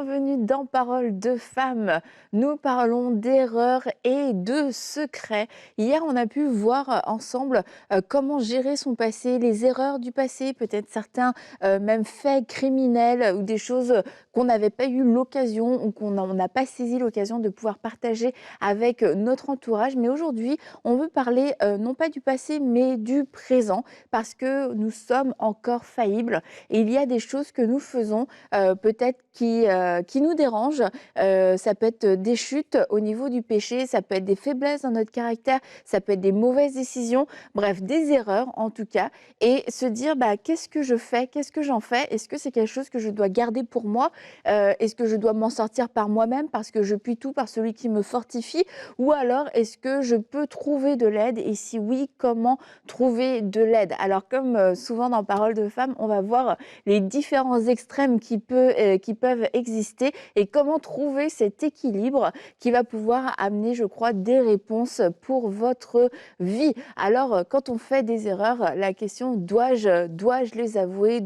bienvenue dans Parole de femmes. Nous parlons d'erreurs et de secrets. Hier, on a pu voir ensemble comment gérer son passé, les erreurs du passé, peut-être certains même faits criminels ou des choses qu'on n'avait pas eu l'occasion ou on n'a pas saisi l'occasion de pouvoir partager avec notre entourage. Mais aujourd'hui, on veut parler non pas du passé, mais du présent parce que nous sommes encore faillibles et il y a des choses que nous faisons peut-être qui nous dérangent. Ça peut être des chutes au niveau du péché, ça peut être des faiblesses dans notre caractère, ça peut être des mauvaises décisions, bref, des erreurs en tout cas. Et se dire, qu'est-ce que je fais? Qu'est-ce que j'en fais? Est-ce que c'est quelque chose que je dois garder pour moi? Est-ce que je dois m'en sortir par moi-même parce que je puis tout par celui qui me fortifie? Ou alors, est-ce que je peux trouver de l'aide? Et si oui, comment trouver de l'aide? Alors, comme souvent dans Parole de femmes, on va voir les différents extrêmes qui peuvent exister et comment trouver cet équilibre qui va pouvoir amener, je crois, des réponses pour votre vie. Alors, quand on fait des erreurs, la question dois-je les avouer,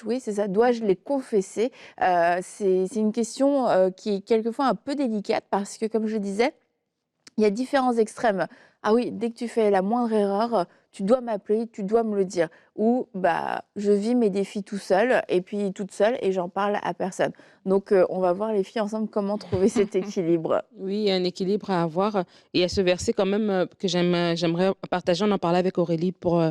oui, c'est ça, dois-je les confesser? C'est une question qui est quelquefois un peu délicate parce que, comme je disais, il y a différents extrêmes. Ah oui, dès que tu fais la moindre erreur, tu dois m'appeler, tu dois me le dire. Ou je vis mes défis tout seul et puis toute seule et j'en parle à personne. Donc on va voir les filles ensemble comment trouver cet équilibre. Oui, il y a un équilibre à avoir. Et il y a ce verset quand même que j'aimerais partager. On en parlait avec Aurélie pour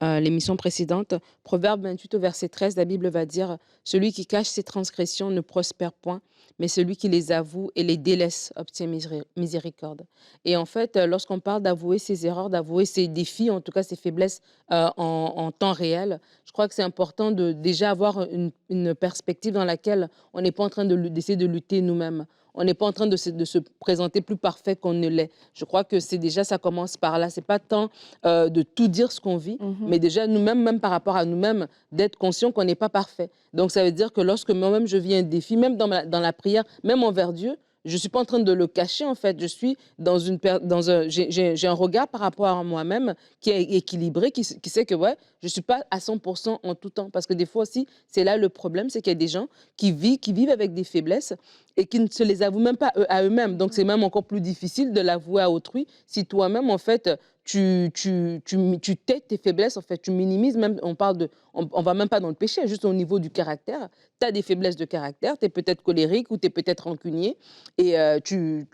l'émission précédente. Proverbe 28 au verset 13, la Bible va dire: celui qui cache ses transgressions ne prospère point, mais celui qui les avoue et les délaisse obtient miséricorde. Et en fait, lorsqu'on parle d'avouer ses erreurs, d'avouer ses défis, en tout cas ses faiblesses en temps réel, je crois que c'est important de déjà avoir une perspective dans laquelle on n'est pas en train d'essayer de lutter nous-mêmes. On n'est pas en train de se présenter plus parfait qu'on ne l'est. Je crois que c'est déjà, ça commence par là. C'est pas tant de tout dire ce qu'on vit, Mhm. mais déjà nous-mêmes, même par rapport à nous-mêmes, d'être conscient qu'on n'est pas parfait. Donc ça veut dire que lorsque moi-même je vis un défi, même dans la prière, même envers Dieu, je suis pas en train de le cacher en fait. Je suis j'ai un regard par rapport à moi-même qui est équilibré, qui sait que ouais, je suis pas à 100% en tout temps. Parce que des fois aussi, c'est là le problème, c'est qu'il y a des gens qui vivent avec des faiblesses et qui ne se les avouent même pas à eux-mêmes. Donc, c'est même encore plus difficile de l'avouer à autrui si toi-même, en fait, tu tais tes faiblesses, en fait, tu minimises même, on va même pas dans le péché, juste au niveau du caractère. Tu as des faiblesses de caractère, tu es peut-être colérique ou tu es peut-être rancunier et tu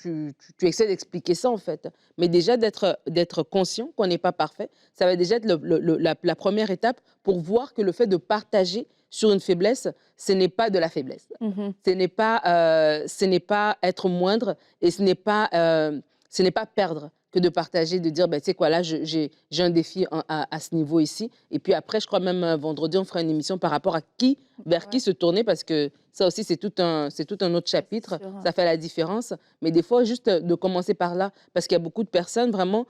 essaies d'expliquer ça, en fait. Mais déjà, d'être conscient qu'on n'est pas parfait, ça va déjà être la première étape pour voir que le fait de partager sur une faiblesse, ce n'est pas de la faiblesse. Mhm. Ce n'est pas être moindre et ce n'est pas perdre que de partager, de dire, ben, tu sais quoi, là, j'ai un défi à ce niveau ici. Et puis après, je crois même vendredi, on fera une émission par rapport à vers qui Ouais, se tourner, parce que ça aussi, c'est tout un autre ouais, c'est chapitre. sûr. Ça fait la différence. Mais des fois, juste de commencer par là, parce qu'il y a beaucoup de personnes vraiment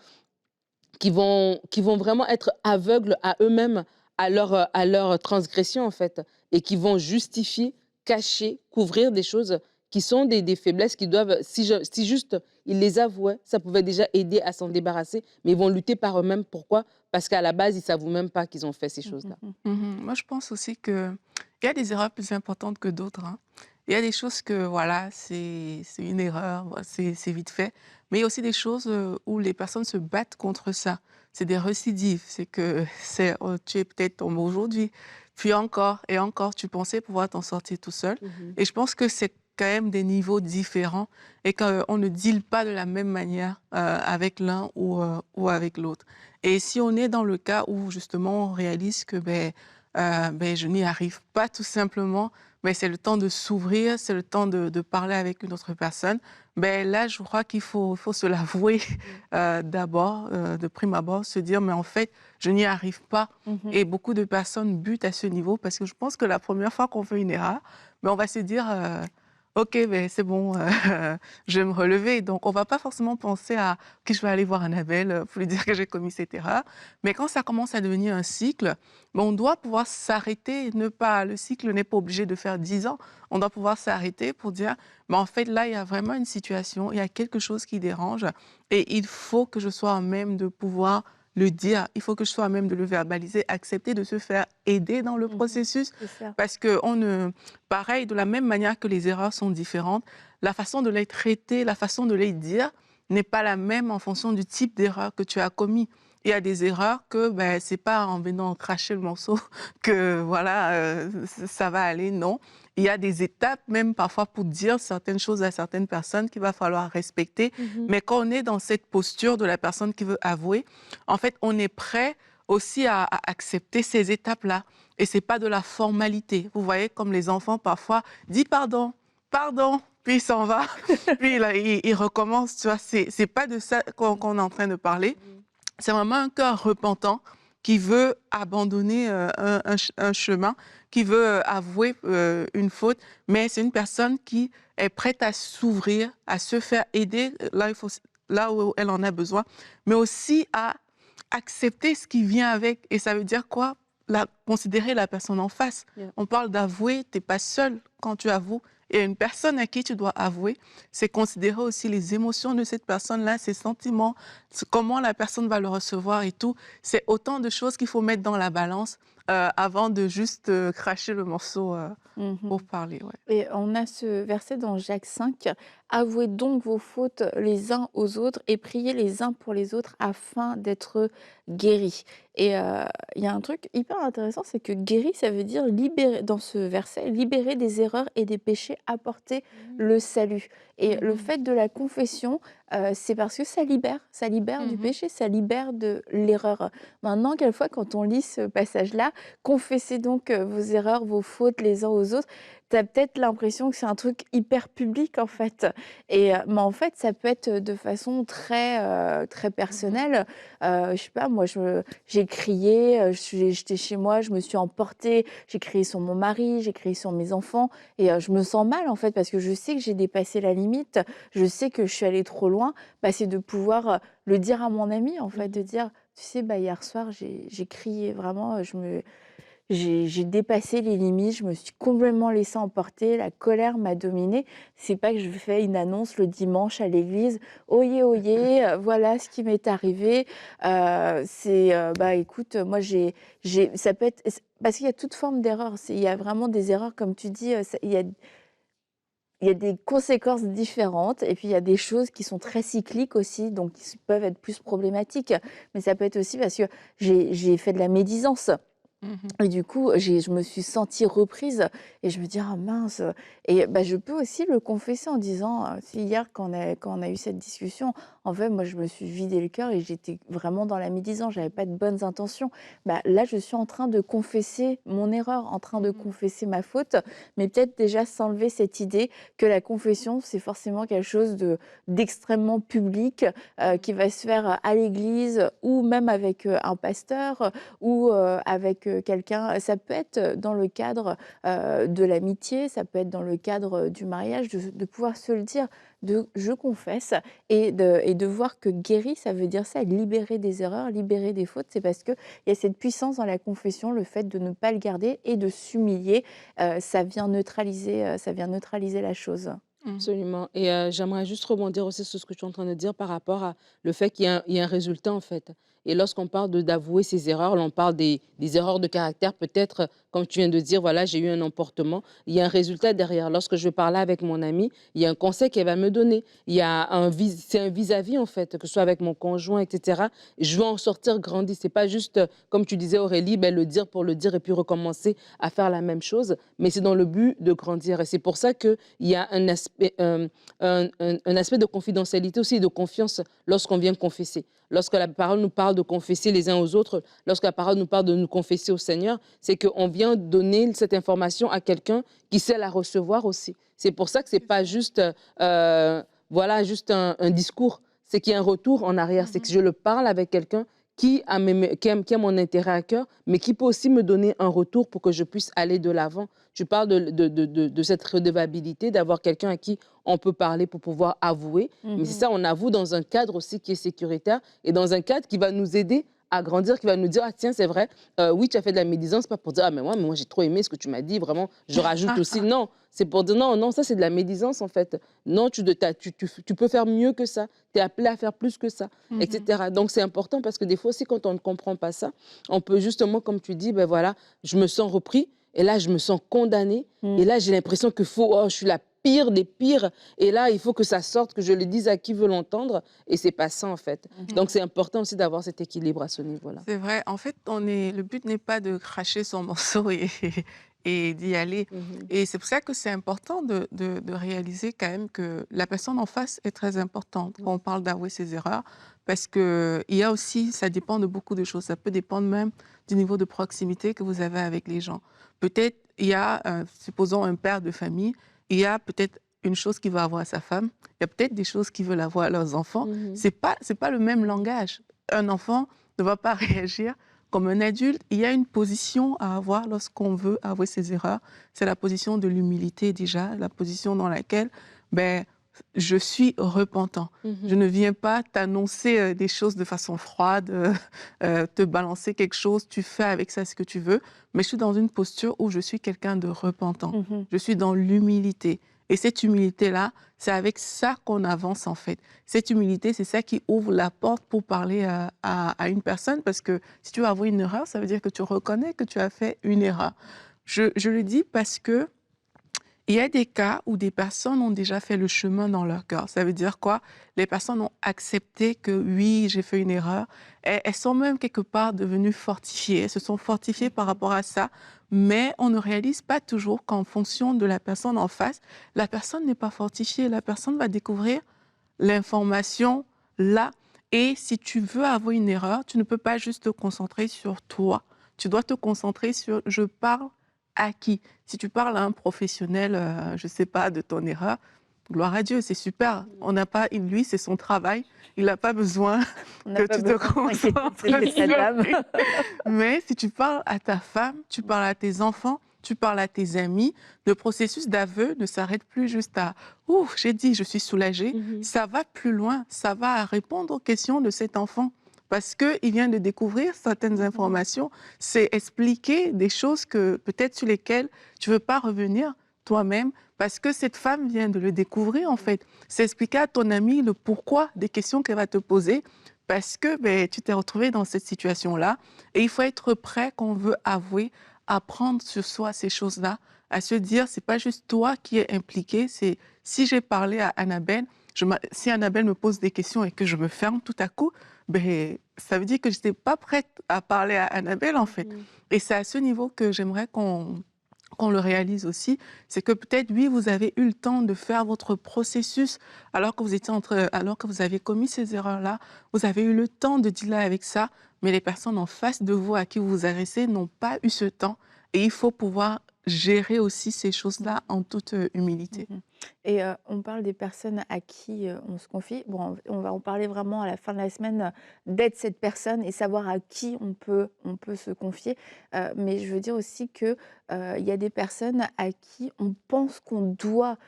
qui vont vraiment être aveugles à eux-mêmes, à leur transgression, en fait, et qui vont justifier, cacher, couvrir des choses qui sont des faiblesses qui doivent, si juste ils les avouaient, ça pouvait déjà aider à s'en débarrasser, mais ils vont lutter par eux-mêmes. Pourquoi? Parce qu'à la base, ils ne s'avouent même pas qu'ils ont fait ces choses-là. Mhm. Moi, je pense aussi qu'il y a des erreurs plus importantes que d'autres, hein. Il y a des choses que, voilà, c'est une erreur, voilà, c'est vite fait. Mais il y a aussi des choses où les personnes se battent contre ça. C'est des récidives. C'est que tu es peut-être tombé aujourd'hui, puis encore et encore, tu pensais pouvoir t'en sortir tout seul. Mhm. Et je pense que c'est quand même des niveaux différents et qu'on ne deal pas de la même manière avec l'un ou avec l'autre. Et si on est dans le cas où justement on réalise que je n'y arrive pas tout simplement, mais c'est le temps de s'ouvrir, c'est le temps de parler avec une autre personne. Là, je crois qu'il faut se l'avouer d'abord, de prime abord, se dire, mais en fait, je n'y arrive pas. Mhm. Et beaucoup de personnes butent à ce niveau parce que je pense que la première fois qu'on fait une erreur, on va se dire, OK, c'est bon, je vais me relever. Donc, on va pas forcément penser à que je vais aller voir Annabelle pour lui dire que j'ai commis cette erreur. Mais quand ça commence à devenir un cycle, on doit pouvoir s'arrêter, le cycle n'est pas obligé de faire 10 ans. On doit pouvoir s'arrêter pour dire, en fait, là, il y a vraiment une situation, il y a quelque chose qui dérange et il faut que je sois à même de pouvoir le dire, il faut que je sois à même de le verbaliser, accepter de se faire aider dans le Mmh. processus. C'est ça. Parce que pareil, de la même manière que les erreurs sont différentes, la façon de les traiter, la façon de les dire n'est pas la même en fonction du type d'erreur que tu as commis. Il y a des erreurs que ben, c'est pas en venant cracher le morceau que voilà, ça va aller, non. Il y a des étapes, même parfois pour dire certaines choses à certaines personnes qu'il va falloir respecter. Mmh. Mais quand on est dans cette posture de la personne qui veut avouer, en fait, on est prêt aussi à accepter ces étapes-là. Et c'est pas de la formalité. Vous voyez, comme les enfants, parfois, dis pardon, pardon, puis il s'en va, puis là, il recommence, tu vois. C'est pas de ça qu'on est en train de parler. C'est vraiment un cœur repentant qui veut abandonner un chemin, qui veut avouer une faute, mais c'est une personne qui est prête à s'ouvrir, à se faire aider là où elle en a besoin, mais aussi à accepter ce qui vient avec. Et ça veut dire quoi? Considérer la personne en face. Yeah. On parle d'avouer, tu n'es pas seul quand tu avoues. Et une personne à qui tu dois avouer, c'est considérer aussi les émotions de cette personne-là, ses sentiments, comment la personne va le recevoir et tout. C'est autant de choses qu'il faut mettre dans la balance avant de juste cracher le morceau Mmh. pour parler. Ouais. Et on a ce verset dans Jacques 5, avouez donc vos fautes les uns aux autres et priez les uns pour les autres afin d'être guéris. Et il y a un truc hyper intéressant, c'est que guéri, ça veut dire libérer, dans ce verset, libérer des erreurs et des péchés, apporter le salut. Et le Mhm. fait de la confession, c'est parce que ça libère du Mhm. péché, ça libère de l'erreur. Maintenant, quelquefois, quand on lit ce passage-là, confessez donc vos erreurs, vos fautes les uns aux autres. Tu as peut-être l'impression que c'est un truc hyper public en fait. Et mais en fait, ça peut être de façon très Mhm. personnelle. Je sais pas, moi, j'ai crié, j'étais chez moi, je me suis emportée, j'ai crié sur mon mari, j'ai crié sur mes enfants et je me sens mal en fait parce que je sais que j'ai dépassé la limite, je sais que je suis allée trop loin. Bah, c'est de pouvoir le dire à mon ami en fait, de Mhm. dire: «Tu sais, bah, hier soir, j'ai crié vraiment, j'ai dépassé les limites, je me suis complètement laissée emporter, la colère m'a dominée. C'est pas que je fais une annonce le dimanche à l'église: «Oyez, oyez, voilà ce qui m'est arrivé». Bah, écoute, moi j'ai ça peut être parce qu'il y a toute forme d'erreur. Il y a vraiment des erreurs comme tu dis, ça il y a des conséquences différentes et puis il y a des choses qui sont très cycliques aussi, donc qui peuvent être plus problématiques. Mais ça peut être aussi parce que j'ai fait de la médisance. Mhm. Et du coup, je me suis sentie reprise et je me dis: «Ah mince!» Et bah, je peux aussi le confesser en disant, si hier quand on a eu cette discussion, en fait, moi, je me suis vidé le cœur et j'étais vraiment dans la médisance, j'avais pas de bonnes intentions. Bah, là, je suis en train de confesser mon erreur, en train de Mhm. confesser ma faute, mais peut-être déjà s'enlever cette idée que la confession, c'est forcément quelque chose d'extrêmement public, qui va se faire à l'église ou même avec, un pasteur, ou avec quelqu'un. Ça peut être dans le cadre de l'amitié, ça peut être dans le cadre du mariage, de pouvoir se le dire, de je confesse et de voir que guéri, ça veut dire ça, libérer des erreurs, libérer des fautes. C'est parce qu'il y a cette puissance dans la confession, le fait de ne pas le garder et de s'humilier, ça vient neutraliser la chose. Mhm. Absolument. Et j'aimerais juste rebondir aussi sur ce que tu es en train de dire par rapport à le fait qu'il y a un résultat, en fait. Et lorsqu'on parle d'avouer ses erreurs, là, on parle des erreurs de caractère, peut-être, comme tu viens de dire, voilà, j'ai eu un emportement. Il y a un résultat derrière. Lorsque je parle avec mon amie, il y a un conseil qu'elle va me donner. C'est un vis-à-vis, en fait, que ce soit avec mon conjoint, etc. Je veux en sortir grandi. C'est pas juste, comme tu disais, Aurélie, ben, le dire pour le dire et puis recommencer à faire la même chose, mais c'est dans le but de grandir. Et c'est pour ça qu'il y a un aspect de confidentialité aussi et de confiance lorsqu'on vient confesser. Lorsque la parole nous parle de confesser les uns aux autres, lorsque la parole nous parle de nous confesser au Seigneur, c'est qu'on vient donner cette information à quelqu'un qui sait la recevoir aussi. C'est pour ça que ce n'est pas juste, voilà, juste un discours, c'est qu'il y a un retour en arrière. C'est que Mhm. je le parle avec quelqu'un qui a mon intérêt à cœur, mais qui peut aussi me donner un retour pour que je puisse aller de l'avant. Tu parles de cette redevabilité, d'avoir quelqu'un à qui on peut parler pour pouvoir avouer. Mais c'est Mmh. ça, on avoue dans un cadre aussi qui est sécuritaire et dans un cadre qui va nous aider grandir, qui va nous dire: «Ah tiens, c'est vrai, oui, tu as fait de la médisance», pas pour dire: «Ah mais moi j'ai trop aimé ce que tu m'as dit, vraiment, je rajoute aussi». Non, c'est pour dire: «Non, non, ça c'est de la médisance en fait. Non, tu peux faire mieux que ça. Tu es appelé à faire plus que ça», et Mhm. cetera. Donc c'est important parce que des fois aussi quand on ne comprend pas ça, on peut justement, comme tu dis, ben voilà, je me sens repris et là je me sens condamnée et Mmh. là j'ai l'impression que je suis la pire des pires et là il faut que ça sorte, que je le dise à qui veut l'entendre et c'est pas ça en fait. Mmh. Donc c'est important aussi d'avoir cet équilibre à ce niveau-là. C'est vrai. En fait, le but n'est pas de cracher son morceau et d'y aller. Mmh. Et c'est pour ça que c'est important de réaliser quand même que la personne en face est très importante quand on parle d'avouer ses erreurs. Parce que il y a aussi, ça dépend de beaucoup de choses. Ça peut dépendre même du niveau de proximité que vous avez avec les gens. Peut-être, il y a, supposons, un père de famille, il y a peut-être une chose qu'il va avoir à sa femme, il y a peut-être des choses qu'ils veulent avoir à leurs enfants. Mmh. C'est pas le même langage. Un enfant ne va pas réagir comme un adulte. Il y a une position à avoir lorsqu'on veut avouer ses erreurs. C'est la position de l'humilité déjà, la position dans laquelle ben, je suis repentant. Je Mmh. ne viens pas t'annoncer des choses de façon froide, te balancer quelque chose, tu fais avec ça ce que tu veux, mais je suis dans une posture où je suis quelqu'un de repentant. Mmh. Je suis dans l'humilité. Et cette humilité-là, c'est avec ça qu'on avance en fait. Cette humilité, c'est ça qui ouvre la porte pour parler à une personne, parce que si tu as avoué une erreur, ça veut dire que tu reconnais que tu as fait une erreur. Je le dis parce que il y a des cas où des personnes ont déjà fait le chemin dans leur cœur. Ça veut dire quoi? Les personnes ont accepté que oui, j'ai fait une erreur. Elles sont même quelque part devenues fortifiées. Elles se sont fortifiées par rapport à ça. Mais on ne réalise pas toujours qu'en fonction de la personne en face, la personne n'est pas fortifiée. La personne va découvrir l'information là. Et si tu veux avouer une erreur, tu ne peux pas juste te concentrer sur toi. Tu dois te concentrer sur je parle à qui. Si tu parles à un professionnel, je ne sais pas, de ton erreur, gloire à Dieu, c'est super. On n'a pas, lui, c'est son travail. Il n'a pas besoin On n'a que pas tu te besoin de s'inquiéter de concentres cet état sur d'âme. lui. Mais si tu parles à ta femme, tu parles à tes enfants, tu parles à tes amis, le processus d'aveu ne s'arrête plus juste à ouf, j'ai dit, je suis soulagée. Mmh. Ça va plus loin, ça va répondre aux questions de cet enfant. Parce qu'il vient de découvrir certaines Mmh. informations, c'est expliquer des choses que peut-être sur lesquelles tu ne veux pas revenir toi-même, parce que cette femme vient de le découvrir en fait. C'est expliquer à ton ami le pourquoi des questions qu'elle va te poser, parce que ben, tu t'es retrouvé dans cette situation-là. Et il faut être prêt quand on veut avouer, à prendre sur soi ces choses-là, à se dire, c'est pas juste toi qui es impliqué, c'est si j'ai parlé à Annabelle, si Annabelle me pose des questions et que je me ferme tout à coup, ben, ça veut dire que je n'étais pas prête à parler à Annabelle en fait. Mmh. Et c'est à ce niveau que j'aimerais qu'on le réalise aussi, c'est que peut-être, oui, vous avez eu le temps de faire votre processus alors que alors que vous aviez commis ces erreurs-là, vous avez eu le temps de dealer avec ça, mais les personnes en face de vous à qui vous vous adressez n'ont pas eu ce temps et il faut pouvoir gérer aussi ces choses-là en toute humilité. Mmh. Et on parle des personnes à qui, on se confie. Bon, on va en parler vraiment à la fin de la semaine, d'être cette personne et savoir à qui on peut se confier. Mais je veux dire aussi que, il y a des personnes à qui on pense qu'on doit,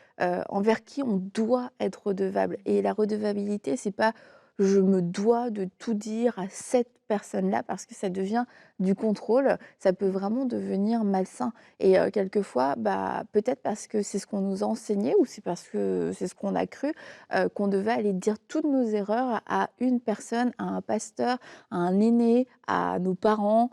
envers qui on doit être redevable. Et la redevabilité, c'est pas: «Je me dois de tout dire à cette personne-là», parce que ça devient du contrôle. Ça peut vraiment devenir malsain. Et quelquefois, bah, peut-être parce que c'est ce qu'on nous a enseigné ou c'est parce que c'est ce qu'on a cru, qu'on devait aller dire toutes nos erreurs à une personne, à un pasteur, à un aîné, à nos parents,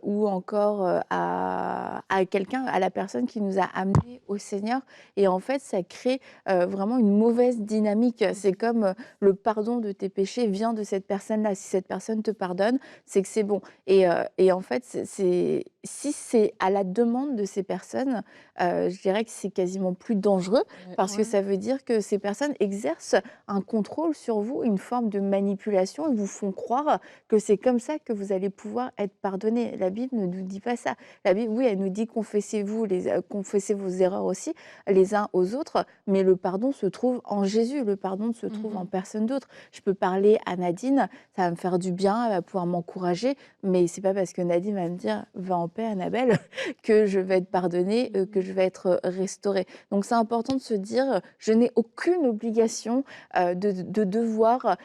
ou encore, à quelqu'un, à la personne qui nous a amenés au Seigneur. Et en fait, ça crée, vraiment une mauvaise dynamique. C'est comme, le pardon de tes péchés vient de cette personne-là. Si cette personne te pardonne, c'est que c'est bon. Et en fait, si c'est à la demande de ces personnes, je dirais que c'est quasiment plus dangereux, Ouais. parce que Ouais. ça veut dire que ces personnes exercent un contrôle sur vous, une forme de manipulation. Ils vous font croire que c'est comme ça que vous allez pouvoir être pardonné. La Bible ne nous dit pas ça. La Bible, oui, elle nous dit: confessez vos erreurs aussi les uns aux autres», mais le pardon se trouve en Jésus. Le pardon se trouve en Mhm. personne d'autre. Je peux parler à Nadine, ça va me faire du bien, elle va pouvoir m'encourager, mais c'est pas parce que Nadine va me dire: «Va en paix, Annabelle», que je vais être pardonnée, que je vais être restaurée. Donc c'est important de se dire: «Je n'ai aucune obligation, de devoir,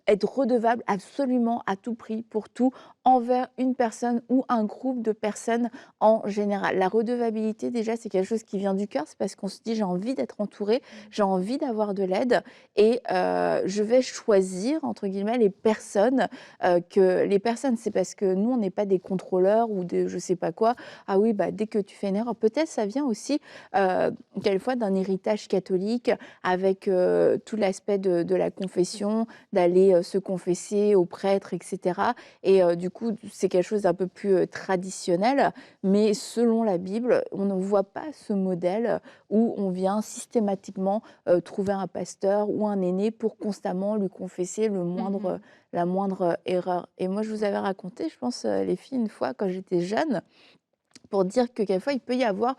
être redevable absolument à tout prix pour tout envers une personne ou un groupe de personnes en général. La redevabilité, déjà, c'est quelque chose qui vient du cœur. C'est parce qu'on se dit: «J'ai envie d'être entouré, j'ai envie d'avoir de l'aide et je vais choisir» entre guillemets les personnes, c'est parce que nous, on n'est pas des contrôleurs ou de je sais pas quoi. Ah oui, bah, dès que tu fais une erreur peut-être ça vient aussi, quelquefois d'un héritage catholique avec, tout l'aspect de la confession, d'aller, se confesser au prêtre et cetera et du coup, c'est quelque chose d'un peu plus, traditionnel. Mais selon la Bible, on ne voit pas ce modèle où on vient systématiquement, trouver un pasteur ou un aîné pour constamment lui confesser Mmh. la moindre erreur. Et moi, je vous avais raconté, je pense, les filles, une fois quand j'étais jeune, pour dire que quelquefois, il peut y avoir,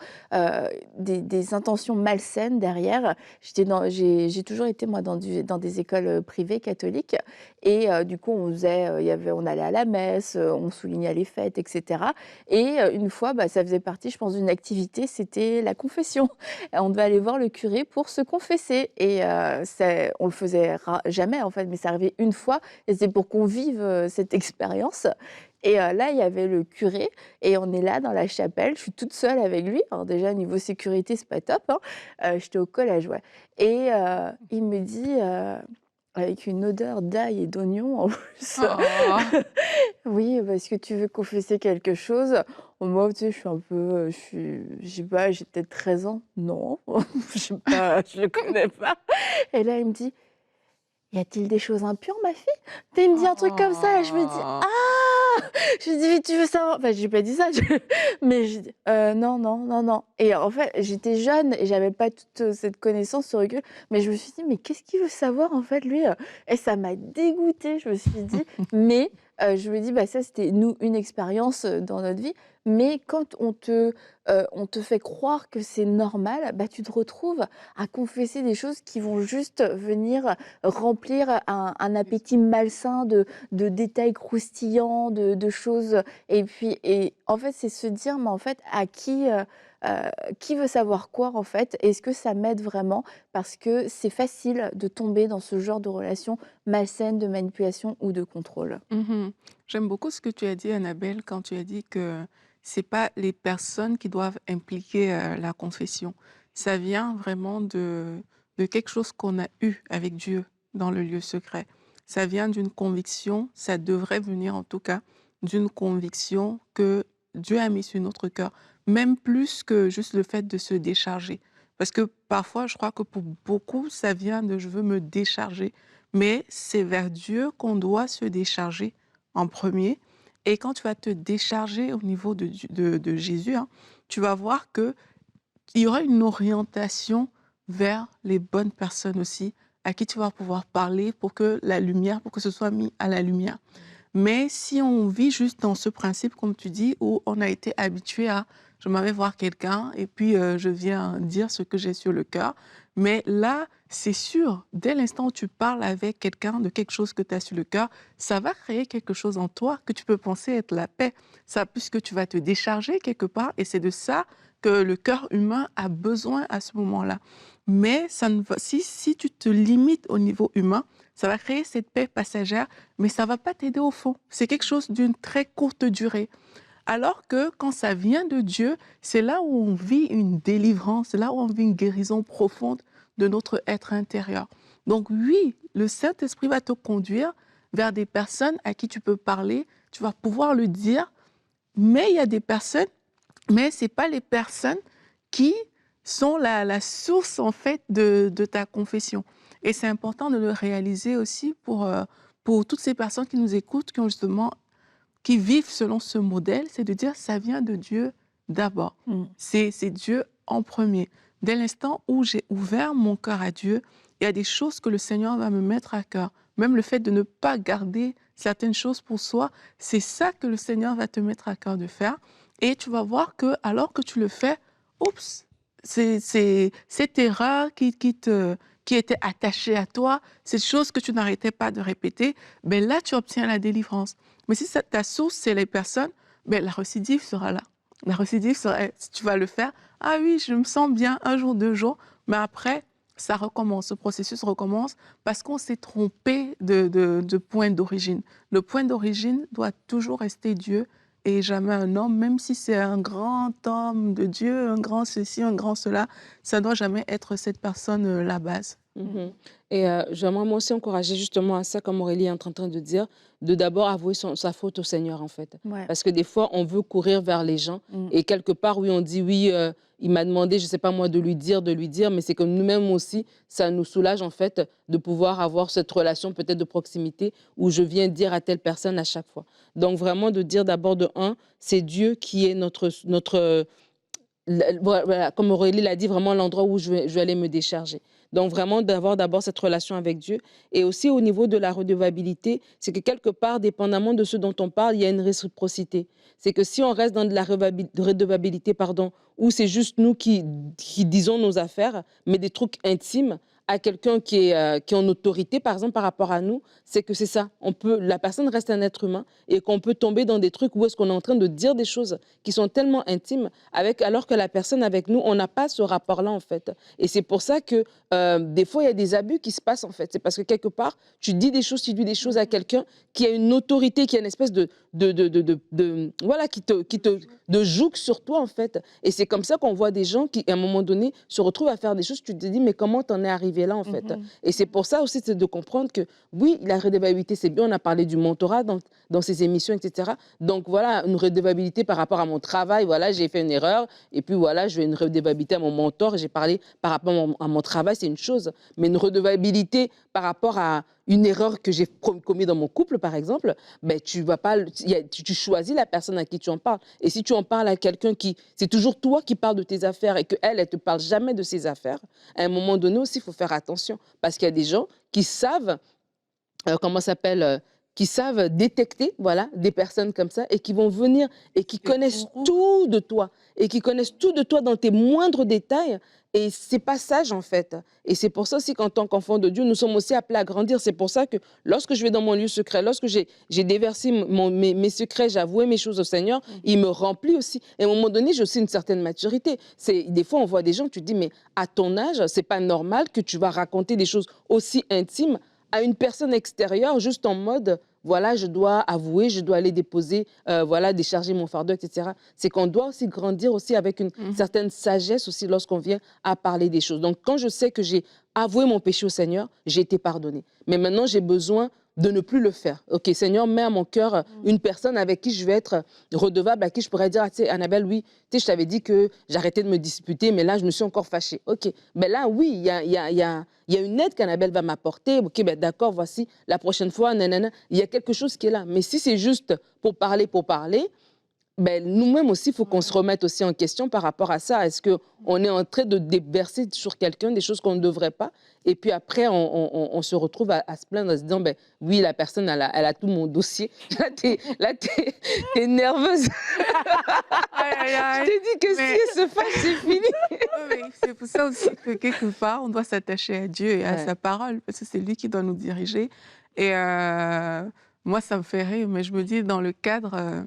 des intentions malsaines derrière. J'ai toujours été moi dans des écoles, privées catholiques et du coup on allait à la messe, on soulignait les fêtes et cetera et une fois, bah, ça faisait partie, je pense, d'une activité, c'était la confession. Et on devait aller voir le curé pour se confesser et on le faisait jamais en fait, mais ça arrivait une fois et c'est pour qu'on vive, cette expérience et là, il y avait le curé et on est là dans la chapelle, je suis toute seule avec lui. Alors déjà niveau sécurité, c'est pas top, hein. J'étais au collège, ouais et il me dit, avec une odeur d'ail et d'oignon en plus: Oh! «Oui, bah, est-ce que tu veux confesser quelque chose?» Moi, tu sais, je suis un peu, je sais pas, j'ai peut-être 13 ans. «Non, je sais pas, je le connais pas» et là, il me dit: «Y a-t-il des choses impures, ma fille?» Tu sais, il me dit un truc comme ça et je me dis: Oh! «Ah!» Je lui dis: «Mais tu veux savoir?» Enfin, j'ai pas dit ça, mais j'ai dit: Non, non, non, non» et en fait, j'étais jeune et j'avais pas toute, cette connaissance, ce recul, mais je me suis dit: «Mais qu'est-ce qu'il veut savoir, en fait, lui?» Et ça m'a dégoûtée. Je me suis dit mais je me dis: «Bah, ça, c'était nous, une expérience, dans notre vie», mais quand on te fait croire que c'est normal, bah, tu te retrouves à confesser des choses qui vont juste venir remplir un appétit malsain de détails croustillants, de choses et puis et en fait, c'est se dire: «Mais en fait, qui veut savoir quoi, en fait? Est-ce que ça m'aide vraiment?» Parce que c'est facile de tomber dans ce genre de relation malsaine, de manipulation ou de contrôle. Mmh. J'aime beaucoup ce que tu as dit, Annabelle, quand tu as dit que c'est pas les personnes qui doivent impliquer, la confession. Ça vient vraiment de quelque chose qu'on a eu avec Dieu dans le lieu secret. Ça vient d'une conviction, ça devrait venir en tout cas d'une conviction que Dieu a mis sur notre cœur, même plus que juste le fait de se décharger. Parce que parfois, je crois que pour beaucoup, ça vient de: «Je veux me décharger». Mais c'est vers Dieu qu'on doit se décharger en premier. Et quand tu vas te décharger au niveau de Jésus, hein, tu vas voir qu'il y aura une orientation vers les bonnes personnes aussi, à qui tu vas pouvoir parler pour que ce soit mis à la lumière. Mais si on vit juste dans ce principe, comme tu dis, où on a été habitué à: «Je m'en vais voir quelqu'un et puis, je viens dire ce que j'ai sur le cœur». Mais là, c'est sûr, dès l'instant où tu parles avec quelqu'un de quelque chose que tu as sur le cœur, ça va créer quelque chose en toi que tu peux penser être la paix. Ça, puisque tu vas te décharger quelque part et c'est de ça que le cœur humain a besoin à ce moment-là. Mais ça ne va si tu te limites au niveau humain, ça va créer cette paix passagère mais ça va pas t'aider au fond. C'est quelque chose d'une très courte durée. Alors que quand ça vient de Dieu, c'est là où on vit une délivrance, c'est là où on vit une guérison profonde de notre être intérieur. Donc oui, le Saint-Esprit va te conduire vers des personnes à qui tu peux parler, tu vas pouvoir le dire, mais il y a des personnes, mais c'est pas les personnes qui sont la source en fait de ta confession. Et c'est important de le réaliser aussi pour toutes ces personnes qui nous écoutent, qui vivent selon ce modèle, c'est de dire: «Ça vient de Dieu d'abord». Mmh. C'est Dieu en premier. Dès l'instant où j'ai ouvert mon cœur à Dieu, il y a des choses que le Seigneur va me mettre à cœur. Même le fait de ne pas garder certaines choses pour soi, c'est ça que le Seigneur va te mettre à cœur de faire et tu vas voir que alors que tu le fais, oups, c'est cette erreur qui était attachée à toi, cette chose que tu n'arrêtais pas de répéter, ben là, tu obtiens la délivrance. Mais si ta source, c'est les personnes, ben la récidive sera là. La récidive sera, si tu vas le faire, ah oui, je me sens bien un jour, 2 jours, mais après, ça recommence, ce processus recommence parce qu'on s'est trompé de point d'origine. Le point d'origine doit toujours rester Dieu et jamais un homme, même si c'est un grand homme de Dieu, un grand ceci, un grand cela, ça ne doit jamais être cette personne la base. Mhm. Et j'aimerais moi aussi encourager justement à ça, comme Aurélie est en train de dire, de d'abord avouer sa faute au Seigneur, en fait. Ouais. Parce que des fois, on veut courir vers les gens. Mm. Et quelque part, oui, on dit, oui, il m'a demandé, je ne sais pas moi, de lui dire, mais c'est que nous-mêmes aussi, ça nous soulage, en fait, de pouvoir avoir cette relation peut-être de proximité où je viens dire à telle personne à chaque fois. Donc vraiment, de dire d'abord de un, c'est Dieu qui est voilà, comme Aurélie l'a dit, vraiment l'endroit où je vais aller me décharger. Donc vraiment d'avoir d'abord cette relation avec Dieu. Et aussi au niveau de la redevabilité, c'est que quelque part, dépendamment de ce dont on parle, il y a une réciprocité. C'est que si on reste dans de la redevabilité, pardon, où c'est juste nous qui disons nos affaires, mais des trucs intimes, à quelqu'un qui est en autorité, par exemple, par rapport à nous, c'est que c'est ça. La personne reste un être humain et qu'on peut tomber dans des trucs où est-ce qu'on est en train de dire des choses qui sont tellement intimes, alors que la personne avec nous, on n'a pas ce rapport-là, en fait. Et c'est pour ça que des fois, il y a des abus qui se passent, en fait. C'est parce que quelque part, tu dis des choses à quelqu'un qui a une autorité, qui a une espèce voilà, de joug sur toi, en fait. Et c'est comme ça qu'on voit des gens qui, à un moment donné, se retrouvent à faire des choses. Tu te dis, mais comment t'en es arrivé là, en fait? Et c'est pour ça aussi, c'est de comprendre que, oui, la redevabilité, c'est bien. On a parlé du mentorat dans ces émissions, etc. Donc, voilà, une redevabilité par rapport à mon travail. Voilà, j'ai fait une erreur. Et puis, voilà, je vais une redevabilité à mon mentor. J'ai parlé par rapport à mon travail, c'est une chose. Mais une redevabilité par rapport à une erreur que j'ai commise dans mon couple, par exemple, ben, tu choisis la personne à qui tu en parles. Et si tu en parles à quelqu'un c'est toujours toi qui parles de tes affaires et qu'elle, elle ne te parle jamais de ses affaires, à un moment donné aussi, il faut faire attention. Parce qu'il y a des gens qui savent, qui savent détecter, voilà, des personnes comme ça et qui vont venir et qui connaissent tout de toi et qui connaissent tout de toi dans tes moindres détails. Et c'est pas sage, en fait. Et c'est pour ça aussi qu'en tant qu'enfant de Dieu, nous sommes aussi appelés à grandir. C'est pour ça que lorsque je vais dans mon lieu secret, lorsque j'ai déversé mes secrets, j'ai avoué mes choses au Seigneur, il me remplit aussi. Et à un moment donné, j'ai aussi une certaine maturité. Des fois, on voit des gens, tu te dis, mais à ton âge, c'est pas normal que tu vas raconter des choses aussi intimes à une personne extérieure, juste en mode, voilà, je dois avouer, je dois aller déposer, voilà, décharger mon fardeau, etc. C'est qu'on doit aussi grandir aussi avec une certaine sagesse aussi lorsqu'on vient à parler des choses. Donc, quand je sais que j'ai avoué mon péché au Seigneur, j'ai été pardonné. Mais maintenant, j'ai besoin de ne plus le faire. OK, Seigneur, mets à mon cœur une personne avec qui je vais être redevable, à qui je pourrais dire, ah, tu sais, Annabelle, oui, tu sais, je t'avais dit que j'arrêtais de me disputer, mais là, je me suis encore fâchée. OK, mais là, oui, il y a une aide qu'Annabelle va m'apporter. OK, ben d'accord, voici, la prochaine fois, nanana, il y a quelque chose qui est là. Mais si c'est juste pour parler, ben, nous-mêmes aussi, il faut qu'on se remette aussi en question par rapport à ça. Est-ce qu'on est en train de déverser sur quelqu'un des choses qu'on ne devrait pas? Et puis après, on se retrouve à se plaindre en se disant, ben, oui, la personne, elle a tout mon dossier. Là, t'es nerveuse. Aïe, aïe, Je aïe. t'ai dit que si elle se fâche, c'est fini. Oui, c'est pour ça aussi que quelque part, on doit s'attacher à Dieu et à Ouais. sa parole, parce que c'est lui qui doit nous diriger. Et moi, ça me fait rire, mais je me dis, dans le cadre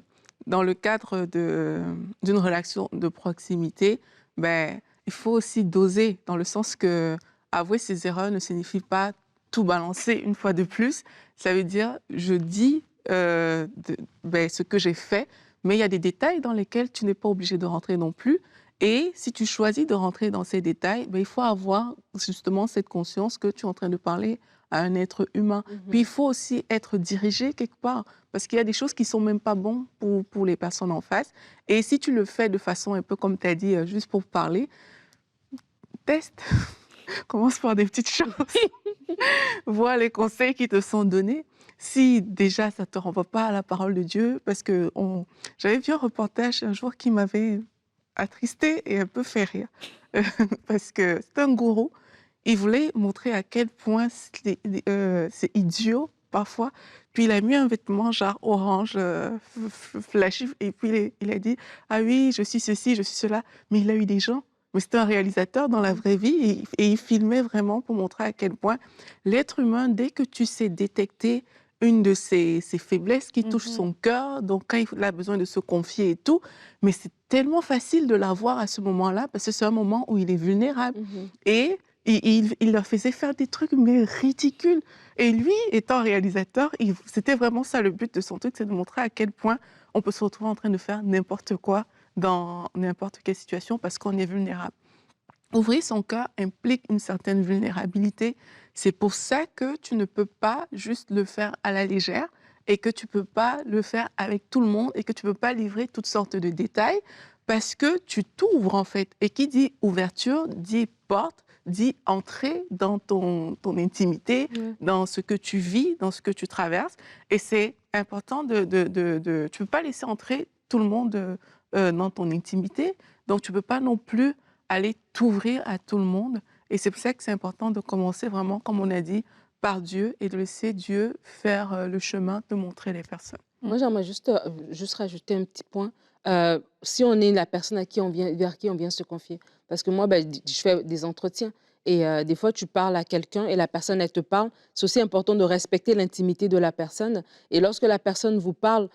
d'une relation de proximité, ben, il faut aussi doser, dans le sens que avouer ses erreurs ne signifie pas tout balancer une fois de plus. Ça veut dire, je dis ce que j'ai fait, mais il y a des détails dans lesquels tu n'es pas obligé de rentrer non plus. Et si tu choisis de rentrer dans ces détails, ben, il faut avoir justement cette conscience que tu es en train de parler à un être humain. Puis il faut aussi être dirigé quelque part, parce qu'il y a des choses qui sont même pas bonnes pour les personnes en face. Et si tu le fais de façon un peu comme tu as dit, juste pour parler, teste. Commence par des petites choses. Vois les conseils qui te sont donnés. Si déjà ça ne te renvoie pas à la parole de Dieu, parce que j'avais vu un reportage un jour qui m'avait attristé et un peu fait rire. Parce que c'est un gourou. Il voulait montrer à quel point c'est idiot parfois. Puis il a mis un vêtement genre orange, flashy, et puis il a dit « Ah oui, je suis ceci, je suis cela ». Mais il a eu des gens. Mais c'était un réalisateur dans la vraie vie et il filmait vraiment pour montrer à quel point l'être humain, dès que tu sais détecter une de ses faiblesses qui touche son cœur, donc quand il a besoin de se confier et tout, mais c'est tellement facile de l'avoir à ce moment-là parce que c'est un moment où il est vulnérable. Et il leur faisait faire des trucs mais ridicules. Et lui, étant réalisateur, c'était vraiment ça le but de son truc, c'est de montrer à quel point on peut se retrouver en train de faire n'importe quoi dans n'importe quelle situation parce qu'on est vulnérable. Ouvrir son cœur implique une certaine vulnérabilité. C'est pour ça que tu ne peux pas juste le faire à la légère et que tu peux pas le faire avec tout le monde et que tu peux pas livrer toutes sortes de détails parce que tu t'ouvres en fait. Et qui dit ouverture dit porte, dit entrer dans ton intimité, Ouais. dans ce que tu vis, dans ce que tu traverses. Et c'est important tu peux pas laisser entrer tout le monde dans ton intimité. Donc tu peux pas non plus aller t'ouvrir à tout le monde. Et c'est pour ça que c'est important de commencer vraiment, comme on a dit, par Dieu et de laisser Dieu faire le chemin, te montrer les personnes. Moi, j'aimerais juste rajouter un petit point. Si on est la personne à qui on vient, vers qui on vient se confier. Parce que moi, ben, je fais des entretiens. Et des fois, tu parles à quelqu'un et la personne, elle te parle. C'est aussi important de respecter l'intimité de la personne. Et lorsque la personne vous parle,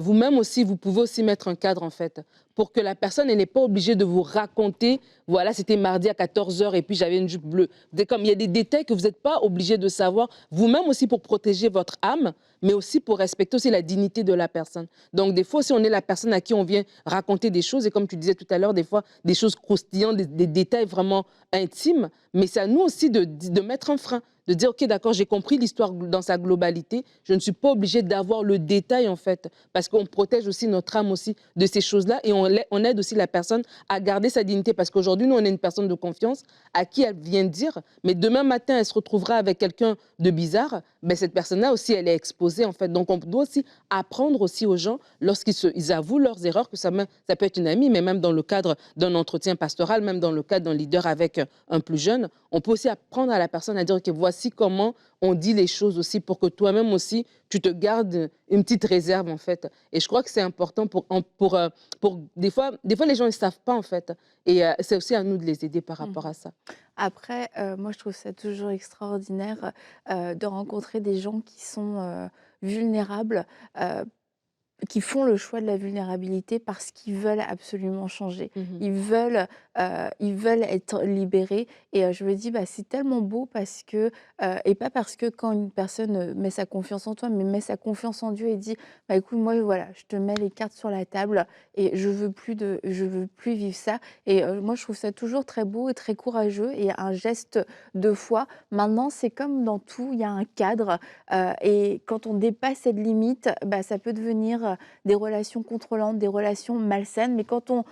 vous-même aussi, vous pouvez aussi mettre un cadre, en fait, pour que la personne, elle n'est pas obligée de vous raconter, voilà, c'était mardi à 14 heures et puis j'avais une jupe bleue. Comme il y a des détails que vous n'êtes pas obligé de savoir, vous-même aussi pour protéger votre âme, mais aussi pour respecter aussi la dignité de la personne. Donc, des fois, si on est la personne à qui on vient raconter des choses, et comme tu disais tout à l'heure, des fois, des choses croustillantes, des détails vraiment intimes, mais c'est à nous aussi de mettre un frein, de dire, OK, d'accord, j'ai compris l'histoire dans sa globalité, je ne suis pas obligée d'avoir le détail, en fait, parce qu'on protège aussi notre âme aussi de ces choses-là, et on aide aussi la personne à garder sa dignité, parce qu'aujourd'hui, nous, on est une personne de confiance à qui elle vient dire, mais demain matin, elle se retrouvera avec quelqu'un de bizarre, ben, cette personne-là aussi, elle est exposée, en fait. Donc, on doit aussi apprendre aussi aux gens, ils avouent leurs erreurs, que ça peut être une amie, mais même dans le cadre d'un entretien pastoral, même dans le cadre d'un leader avec un plus jeune, on peut aussi apprendre à la personne à dire que voici comment on dit les choses aussi pour que toi-même aussi, tu te gardes une petite réserve, en fait. Et je crois que c'est important pour des fois, les gens ne savent pas, en fait. Et c'est aussi à nous de les aider par rapport Mmh. à ça. Après, moi, je trouve ça toujours extraordinaire, de rencontrer des gens qui sont, vulnérables, heu qui font le choix de la vulnérabilité parce qu'ils veulent absolument changer. Mhm. Ils veulent être libérés et je me dis: «Bah, c'est tellement beau» parce que, et pas parce que quand une personne, met sa confiance en toi, mais met sa confiance en Dieu et dit: «Bah, écoute, moi, voilà, je te mets les cartes sur la table et je veux plus vivre ça» et moi, je trouve ça toujours très beau et très courageux et un geste de foi. Maintenant, c'est comme dans tout, il y a un cadre, et quand on dépasse cette limite, bah, ça peut devenir, des relations contrôlantes, des relations malsaines. Mais quand on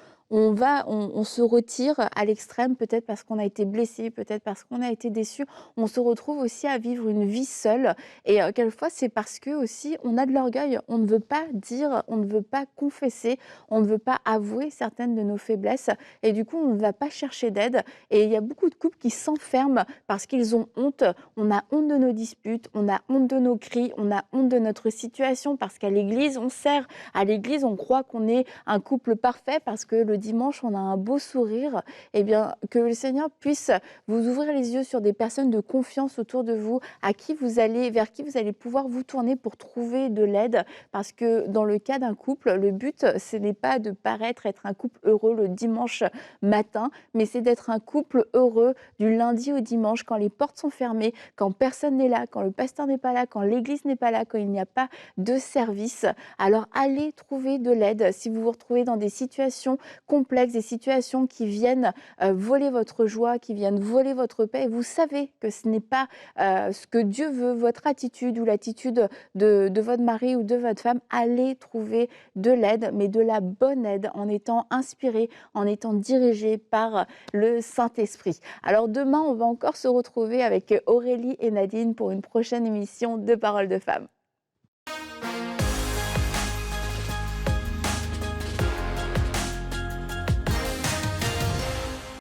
se retire à l'extrême, peut-être parce qu'on a été blessé, peut-être parce qu'on a été déçu, on se retrouve aussi à vivre une vie seule et quelquefois, c'est parce que aussi on a de l'orgueil. On ne veut pas dire, on ne veut pas confesser, on ne veut pas avouer certaines de nos faiblesses et du coup, on ne va pas chercher d'aide et il y a beaucoup de couples qui s'enferment parce qu'ils ont honte. On a honte de nos disputes, on a honte de nos cris, on a honte de notre situation parce qu'à l'église, on sert. À l'église, on croit qu'on est un couple parfait parce que le dimanche, on a un beau sourire. Eh bien, que le Seigneur puisse vous ouvrir les yeux sur des personnes de confiance autour de vous, vers qui vous allez pouvoir vous tourner pour trouver de l'aide. Parce que dans le cas d'un couple, le but, ce n'est pas de paraître être un couple heureux le dimanche matin, mais c'est d'être un couple heureux du lundi au dimanche quand les portes sont fermées, quand personne n'est là, quand le pasteur n'est pas là, quand l'église n'est pas là, quand il n'y a pas de service. Alors allez trouver de l'aide si vous vous retrouvez dans des situations complexes, des situations qui viennent voler votre joie, qui viennent voler votre paix. Et vous savez que ce n'est pas ce que Dieu veut, votre attitude ou l'attitude de votre mari ou de votre femme. Allez trouver de l'aide, mais de la bonne aide en étant inspiré, en étant dirigé par le Saint-Esprit. Alors demain, on va encore se retrouver avec Aurélie et Nadine pour une prochaine émission de Paroles de Femmes.